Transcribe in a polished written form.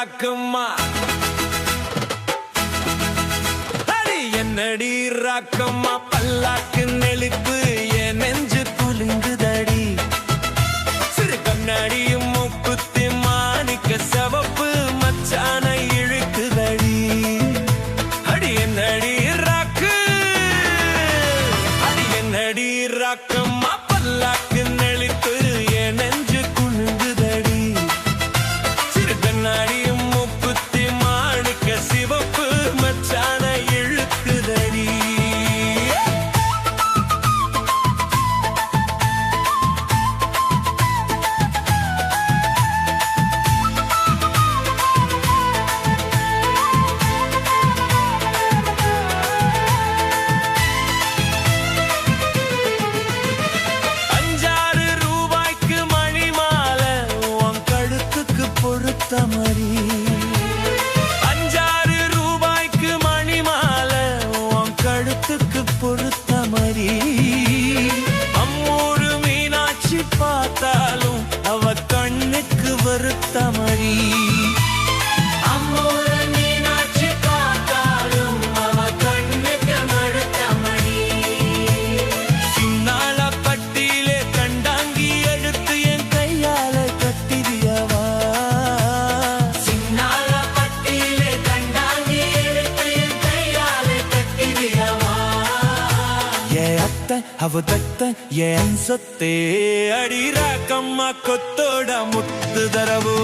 ராக்கம்மா அடி என்னடி ராக்கம்மா பல்லாக்கு நெளிப்பு என் நெஞ்சு குலுங்குதடி சிறு கண்ணாடியும் மூக்குத்தி மாணிக்க சிவப்பு மச்சான இழுக்குதடி அடி என்னடி ராக்கு அடி என்னடி ராக்கம்மா பல்லாக்கு நெளிப்பு என் நெஞ்சு குலுங்குதடி சிறு கண்ணாடியும் மூக்குத்தி மாணிக்க சிவப்பு மச்சான இழுக்குதடி ₹5 மணி மாலை உன் கழுத்துக்கு பொறுத்த மாதிரி அம்மூரு மீனாட்சி பார்த்தாலும் அவ கண்ணுக்கு வருத்த மாதிரி அம்மூரு மீனாட்சி பார்த்தாலும் அவ கண்ணுக்கு வருத்த மாதிரி சின்னால பட்டியிலே கண்டாங்கி எடுத்து என் கையால கட்டிடியவா அவ தத்த ஏன் சொத்தே அடி ராக்கம்மா கொத்தோட முத்து தரவு